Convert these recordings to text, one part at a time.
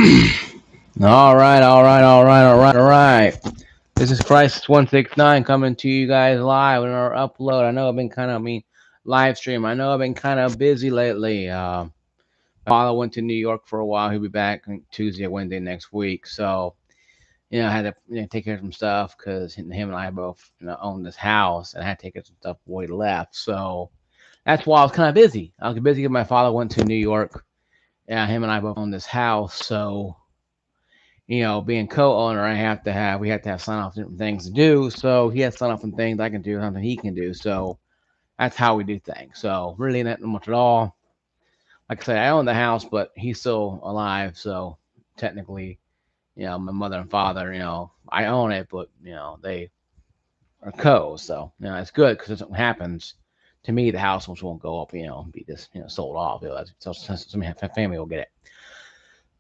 All right. This is Crisis 169 coming to you guys live on our upload. I know I've been live stream. I know I've been kind of busy lately. My father went to New York for a while. He'll be back on Tuesday or Wednesday next week. So, I had to take care of some stuff because him and I both own this house, and I had to take care of some stuff before he left. So that's why I was kind of busy. I was busy because my father went to New York. Yeah, him and I both own this house. So being co-owner, we have to have sign off different things to do. So he has sign off on things I can do, something he can do. So that's how we do things. So really not much at all. Like I said, I own the house, but he's still alive. So technically, my mother and father, I own it, but they are co. So it's good because if something happens to me, the house which won't go up, be just sold off. So some family will get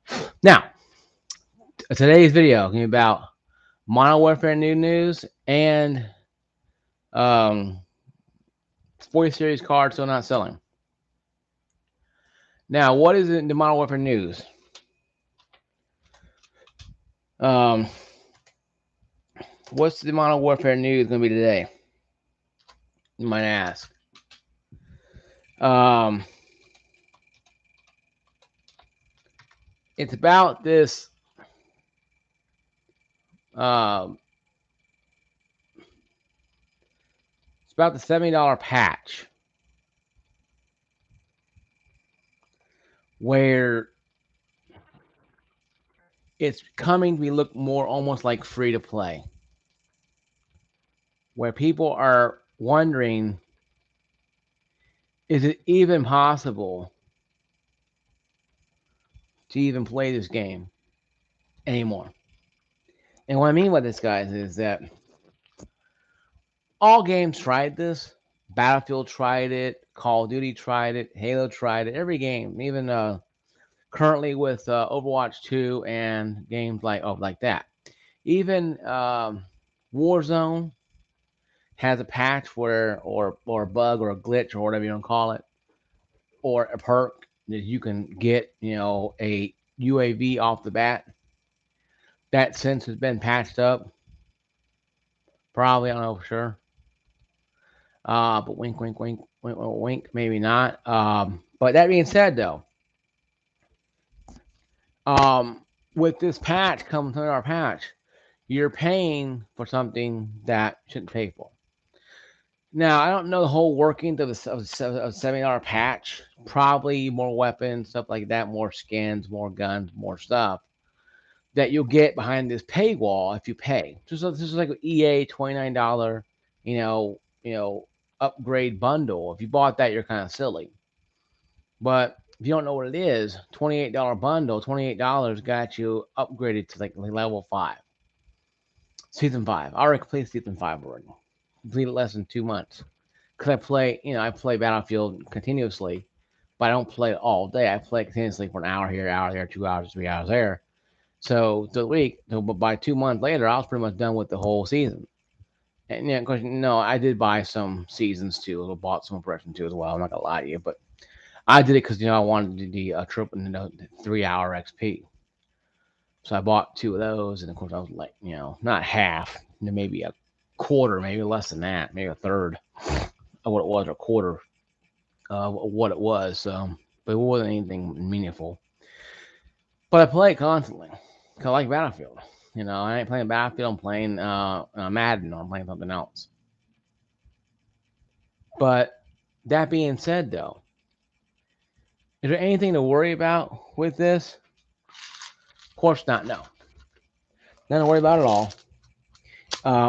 it. Now, today's video going to be about Modern Warfare new news and um, 40 series cards still not selling. Now, what is it in the Modern Warfare news? Um, what's the Modern Warfare news going to be today? You might ask. Um, it's about this. Um, it's about the $70 patch where it's coming to be look more almost like free to play, where people are wondering, is it even possible to even play this game anymore? And what I mean by this, guys, is that all games tried this. Battlefield tried it. Call of Duty tried it. Halo tried it. Every game, even currently with Overwatch 2 and games like that. Even Warzone has a patch or a bug or a glitch or whatever you want to call it, or a perk that you can get a UAV off the bat. That since has been patched up. Probably, I don't know for sure. But wink, wink, wink, wink, wink, wink, maybe not. But that being said, though, with this patch coming through our patch, you're paying for something that you shouldn't pay for. Now, I don't know the whole workings of a $70 patch. Probably more weapons, stuff like that, more skins, more guns, more stuff that you'll get behind this paywall if you pay. This is like an EA $29, upgrade bundle. If you bought that, you're kind of silly. But if you don't know what it is, $28 bundle, $28 got you upgraded to like level 5, season 5. I already completed season 5 already. Completed less than 2 months. Because I play Battlefield continuously, but I don't play it all day. I play continuously for an hour here, 2 hours, 3 hours there. So the week, but by 2 months later, I was pretty much done with the whole season. And of course, no, I did buy some seasons too. I bought some impression too as well. I'm not gonna lie to you, but I did it because I wanted to do a triple, 3 hour XP. So I bought two of those, and of course I was like, not half, maybe a quarter, maybe less than that, maybe a third of what it was, or a quarter of what it was. But it wasn't anything meaningful. But I play it constantly. 'Cause I like Battlefield. I ain't playing Battlefield. I'm playing Madden, or I'm playing something else. But that being said, though, is there anything to worry about with this? Of course not. No, nothing to worry about at all,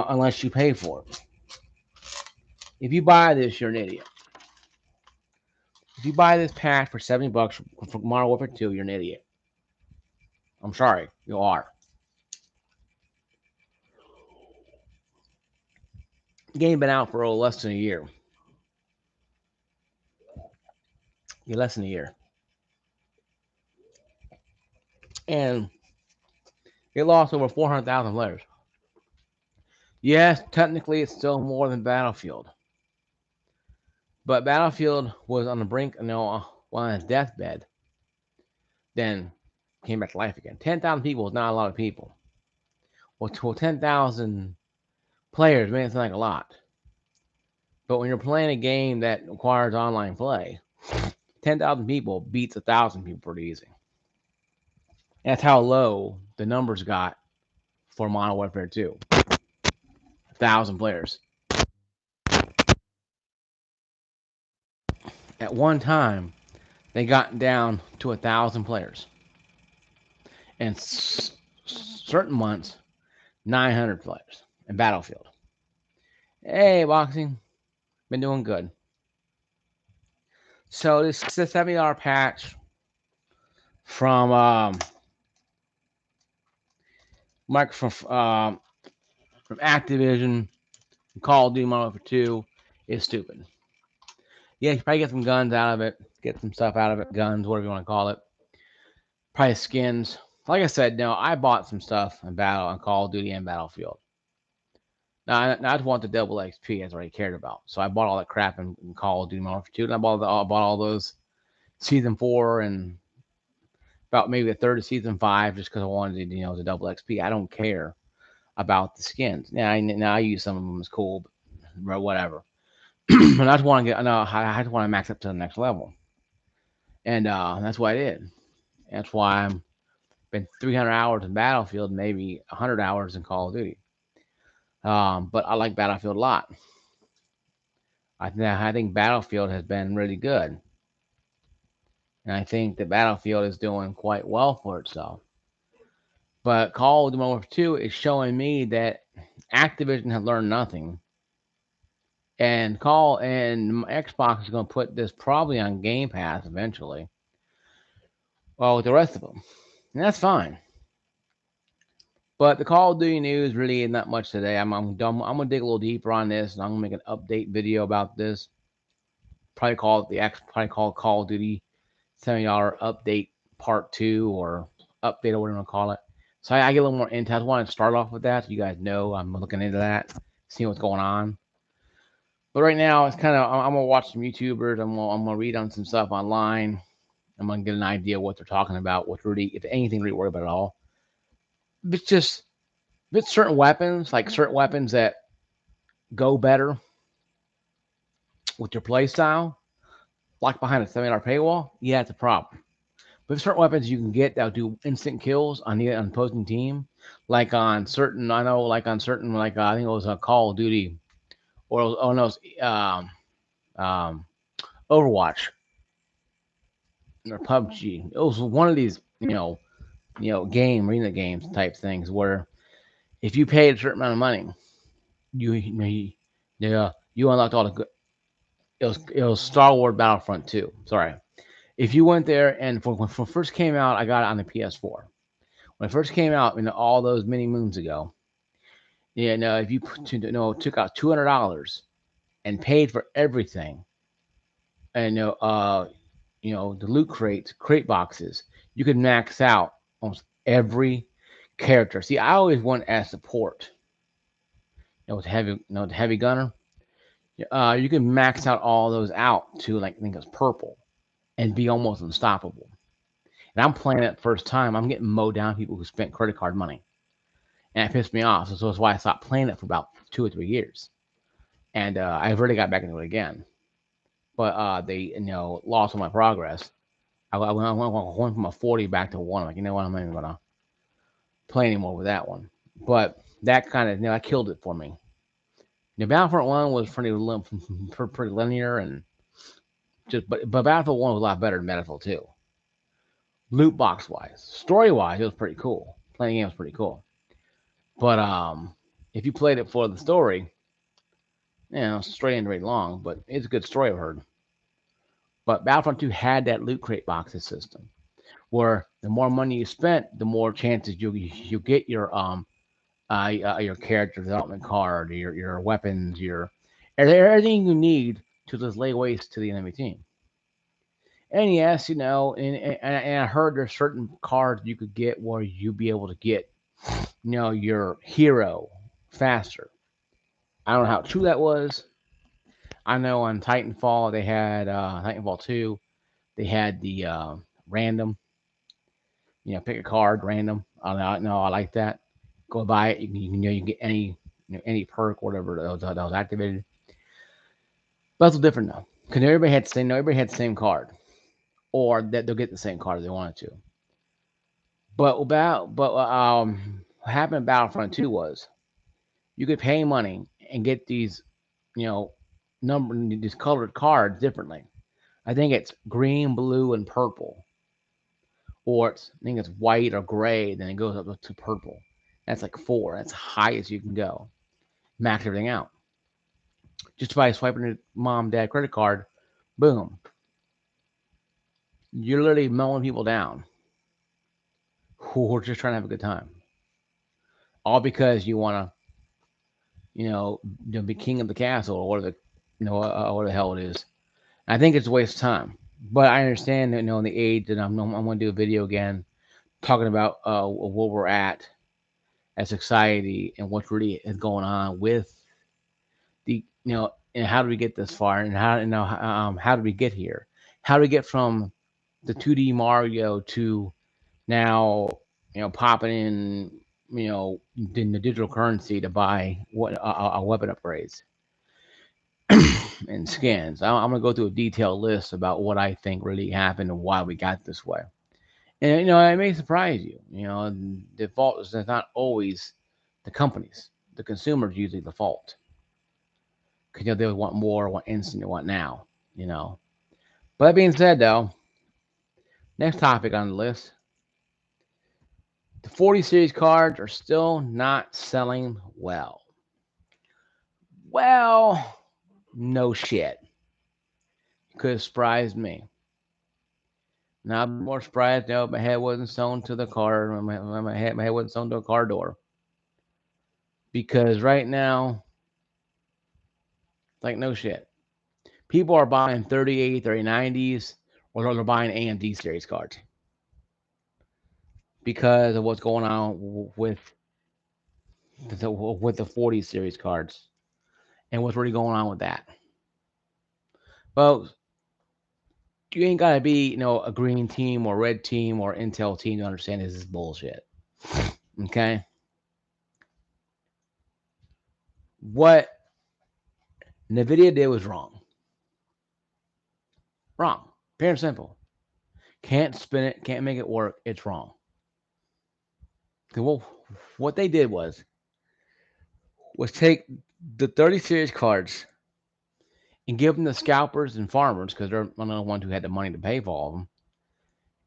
unless you pay for it. If you buy this, you're an idiot. If you buy this pack for $70 for Modern Warfare 2, you're an idiot. I'm sorry, you are. The game been out for less than a year. Yeah, less than a year, and it lost over 400,000 players. Yes, technically it's still more than Battlefield, but Battlefield was on the brink, on his deathbed. Then came back to life again. 10,000 people is not a lot of people. Well, 10,000 players may seem like a lot, but when you're playing a game that requires online play, 10,000 people beats 1,000 people pretty easy. And that's how low the numbers got for Modern Warfare 2. 1,000 players. At one time, they got down to 1,000 players. And certain months, 900 players in Battlefield. Hey, boxing, been doing good. So this $70 patch from from Activision, Call of Duty Modern Warfare 2 is stupid. Yeah, you probably get some guns out of it, get some stuff out of it, guns, whatever you want to call it. Probably skins. Like I said, no, I bought some stuff in Battle on Call of Duty and Battlefield. Now I just want the double XP as I already cared about. So I bought all that crap in Call of Duty Modern Warfare 2, and I bought all those Season 4 and about maybe a third of Season 5 just because I wanted the double XP. I don't care about the skins. Now I use some of them as cool, but whatever. And I just want to get. No, I just want to max up to the next level, and that's what I did. That's why I'm been 300 hours in Battlefield, maybe 100 hours in Call of Duty. But I like Battlefield a lot. I think Battlefield has been really good, and I think that Battlefield is doing quite well for itself. But Call of Duty Modern Warfare 2 is showing me that Activision has learned nothing, and Xbox is going to put this probably on Game Pass eventually. Well, with the rest of them, and that's fine. But the Call of Duty news really is not much today. I'm gonna dig a little deeper on this, and I'm gonna make an update video about this. Probably call it Call of Duty $70 update part two or update or whatever you want to call it. So I get a little more intel. I just want to start off with that so you guys know I'm looking into that, seeing what's going on. But right now it's kind of I'm gonna watch some YouTubers. I'm gonna read on some stuff online. I'm gonna get an idea what they're talking about, what's really, if anything, really worry about at all. It's just with certain weapons, like certain weapons that go better with your play style, like behind a $70 paywall, yeah, it's a problem. But certain weapons you can get that'll do instant kills on the opposing team, like on certain, I know, like on certain, like I think it was a Call of Duty or oh no, it was, um, Overwatch or PUBG. It was one of these, arena games type things where if you paid a certain amount of money, you unlocked all the good. It was Star Wars Battlefront 2. Sorry, if you went there and when it first came out, I got it on the PS4. When it first came out, all those many moons ago, yeah, no, if you took out $200 and paid for everything, and the loot crate boxes, you could max out almost every character. See, I always want as support, with the heavy gunner. You can max out all those out to like I think it's purple and be almost unstoppable. And I'm playing it first time. I'm getting mowed down people who spent credit card money, and it pissed me off. So that's why I stopped playing it for about 2 or 3 years, and I've already got back into it again. But they lost all my progress. I went from a 40 back to one. I'm like, you know what? I'm not even gonna play anymore with that one. But that kind of that killed it for me. The Battlefront One was pretty linear and but Battlefield One was a lot better than Battlefield Two. Loot box wise, story wise, it was pretty cool. Playing the game was pretty cool. But if you played it for the story, story ain't very long, but it's a good story I've heard. But Battlefront 2 had that loot crate boxes system where the more money you spent, the more chances you get your character development card, your weapons, your everything you need to just lay waste to the enemy team. And yes, and I heard there's certain cards you could get where you'd be able to get, your hero faster. I don't know how true that was. I know on Titanfall they had Titanfall 2, they had the random. Pick a card, random. I know, no, I like that. Go buy it. You can get any perk, whatever that was activated. But that's different though, because everybody had the same card, or that they'll get the same card if they wanted to. But what happened in Battlefront 2 was you could pay money and get these, you know, these colored cards differently. I think it's green, blue, and purple, or I think it's white or gray. Then it goes up to purple. That's like four. That's high as you can go. Max everything out just by swiping your mom, dad credit card. Boom, you're literally mowing people down who are just trying to have a good time, all because you want to, be king of the castle or whatever what the hell it is. I think it's a waste of time. But I understand that, in the age that I'm going to do a video again talking about where we're at as society and what really is going on with and how do we get this far, and how did we get here? How do we get from the 2D Mario to now, popping in, the digital currency to buy what a weapon upgrades and skins. I'm gonna go through a detailed list about what I think really happened and why we got this way. And it may surprise you. The fault is not always the companies. The consumers usually the fault because they want more, want instant, they want now. You know. But that being said, though, next topic on the list: the 40 series cards are still not selling well. Well, no shit. Could have surprised me. Now I'm more surprised now my head wasn't sewn to the car. My head wasn't sewn to a car door. Because right now, like no shit. People are buying 38, 3090s, or they're buying AMD series cards because of what's going on with the 40 series cards and what's really going on with that. Well, you ain't gotta be, a green team or red team or Intel team to understand this is bullshit. Okay? What Nvidia did was wrong. Wrong. Pure and simple. Can't spin it, can't make it work. It's wrong. Well, what they did was take the 30 series cards and give them to scalpers and farmers because they're one of the ones who had the money to pay for all of them,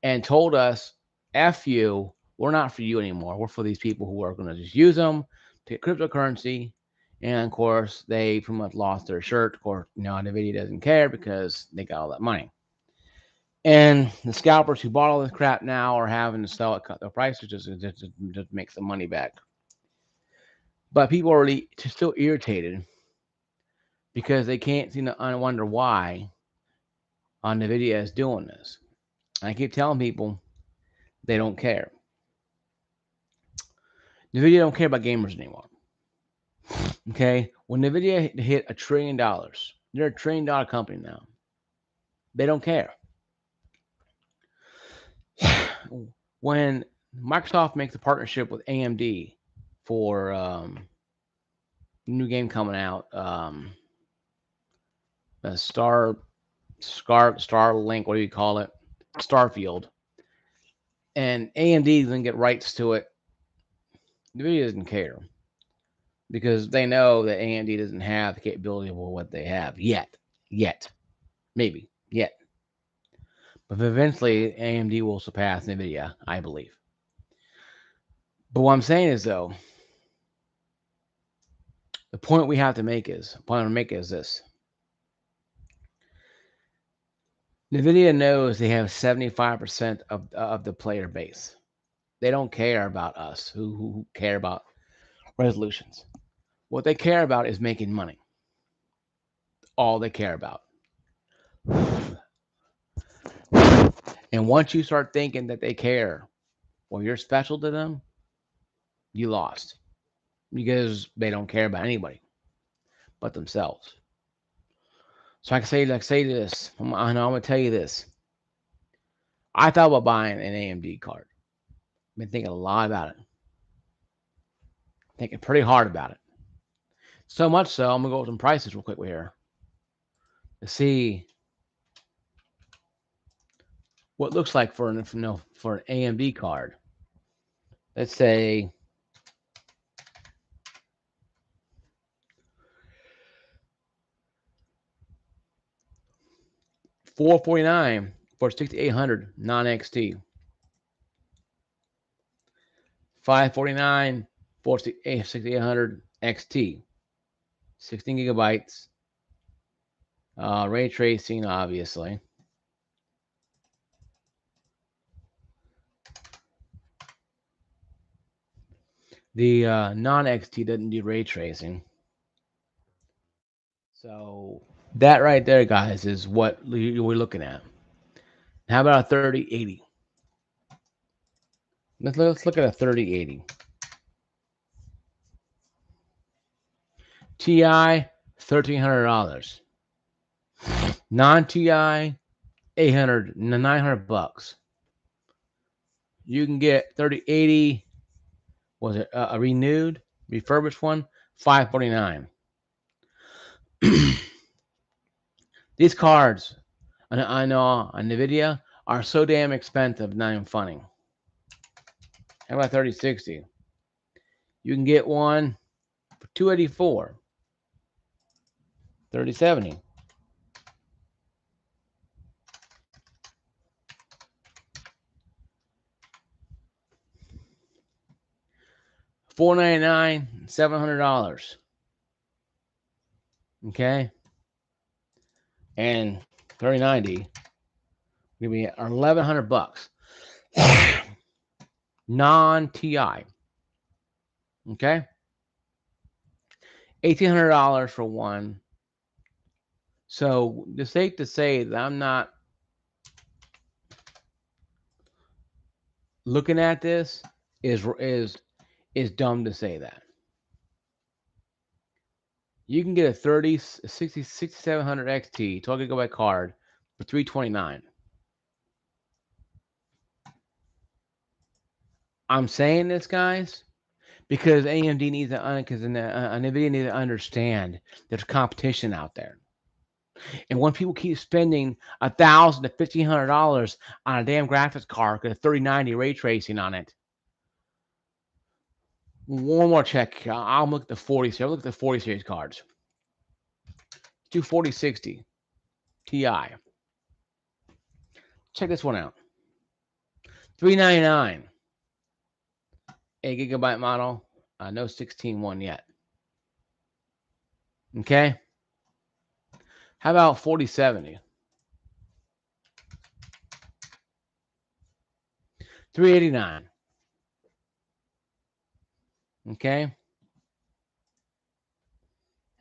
and told us, "F you, we're not for you anymore. We're for these people who are going to just use them to get cryptocurrency." And of course, they pretty much lost their shirt. Of course, Nvidia doesn't care because they got all that money. And the scalpers who bought all this crap now are having to sell it, cut their prices just make some money back. But people are really still irritated because they can't seem to wonder why Nvidia is doing this. And I keep telling people they don't care. Nvidia don't care about gamers anymore. Okay, when Nvidia hit $1 trillion, they're $1 trillion company now. They don't care. When Microsoft makes a partnership with AMD for new game coming out, Star Starlink, what do you call it? Starfield, and AMD is gonna get rights to it. Nvidia doesn't care because they know that AMD doesn't have the capability of what they have yet, maybe yet. But eventually, AMD will surpass Nvidia, I believe. But what I'm saying is, though, the point we have to make is, this: Nvidia knows they have 75% of the player base. They don't care about us, who care about resolutions. What they care about is making money. All they care about. And once you start thinking that they care, well, you're special to them, you lost because they don't care about anybody but themselves. So I can say this. I'm gonna tell you this. I thought about buying an AMD card. Been thinking a lot about it. Thinking pretty hard about it. So much so, I'm gonna go with some prices real quick here to see what it looks like for an for an AMD card. Let's say 449 for 6800 non XT. 549 for 6800 XT. 16 gigabytes. Ray tracing, obviously. The non XT doesn't do ray tracing. So that right there, guys, is what we're looking at. How about a 3080? Let's look at a 3080. TI, $1,300. Non TI, 800, 900 bucks. You can get 3080. Was it a renewed, refurbished one? 549. These cards, I know on NVIDIA, are so damn expensive, not even funny. How about 3060? You can get one for 284. 3070. $499, $700. Okay? And 3090 gonna be 1100 bucks. Non TI. Okay? $1,800 for one. So it's safe to say that I'm not looking at this is dumb to say that. You can get a 30 60 6700 XT 12 gigabyte card for 329. I'm saying this, guys, because AMD needs to because NVIDIA needs to understand there's competition out there. And when people keep spending $1,000 to $1,500 on a damn graphics card with a 3090 ray tracing on it, one more check. I'll look at the 40 series. I'll look at the 40 series cards. Do 4060 Ti. Check this one out. 399. 8 gigabyte model. No 16 one yet. Okay. How about 4070? 389. Okay.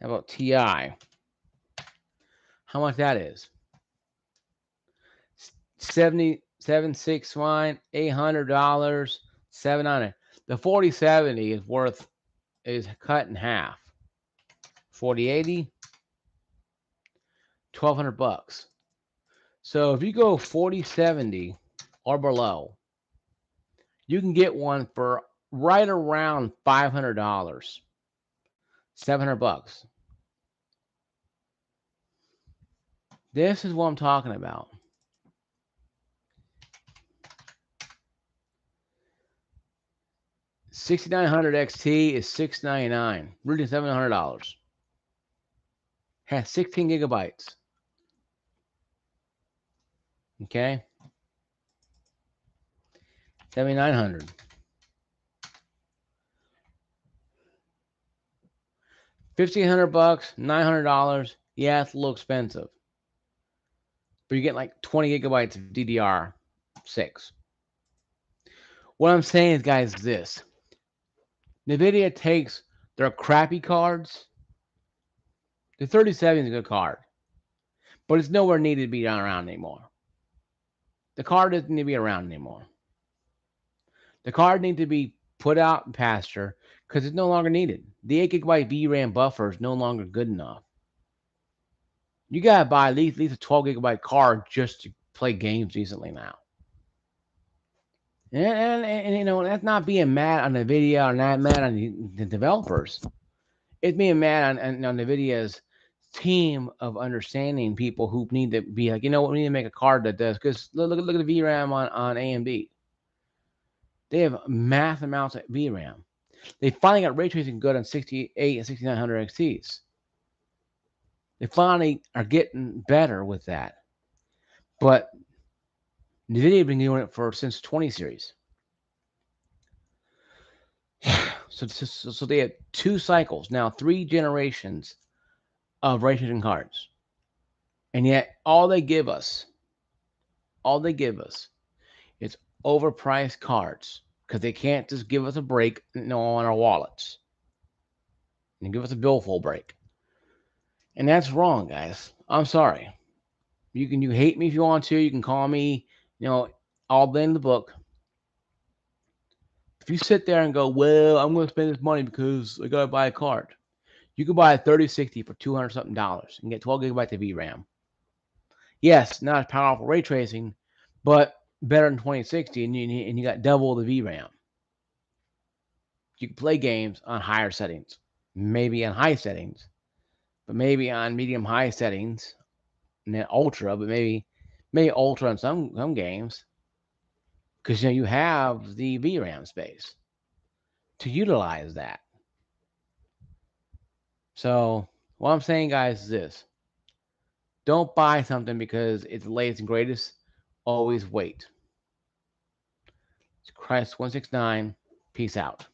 How about TI? How much that is? 7761, $800, 700. The 4070 is cut in half. 4080, 1200 bucks. So if you go 4070 or below, you can get one for right around $500. 700 bucks. This is what I'm talking about. $6,900 XT is $699, really $700. Has 16 gigabytes. Okay, 7,900. 1,500 bucks, $900. Yeah, it's a little expensive, but you get like 20 gigabytes of DDR6. What I'm saying is, guys, is this: NVIDIA takes their crappy cards. The 3070 is a good card, but it's nowhere needed to be around anymore. The card doesn't need to be around anymore. The card needs to be put out in pasture because it's no longer needed. The 8 gigabyte VRAM buffer is no longer good enough. You gotta buy at least a 12 gigabyte card just to play games decently now. And you know, that's not being mad on NVIDIA or not mad on the developers. It's being mad on NVIDIA's team of understanding people who need to be like, you know what, we need to make a card that does, because look at the VRAM on AMD. They have massive amounts of VRAM. They finally got ray tracing good on 68 and 6900 XTs. They finally are getting better with that. But NVIDIA have been doing it for since 20 series. So they had 2 cycles, now 3 generations of ray tracing cards. And yet all they give us is overpriced cards, because they can't just give us a break, on our wallets and give us a billful break. And that's wrong, guys. I'm sorry. You hate me if you want to. You can call me, all blame the book. If you sit there and go, well, I'm going to spend this money because I got to buy a card, you can buy a 3060 for 200 something dollars and get 12 gigabytes of VRAM. Yes, not as powerful ray tracing, but better than 2060, and you got double the VRAM. You can play games on higher settings, maybe on high settings, but maybe on medium high settings, and then ultra, but maybe ultra in some games, because you have the VRAM space to utilize that. So what I'm saying, guys, is this: don't buy something because it's the latest and greatest. Always wait. It's Christ 169. Peace out.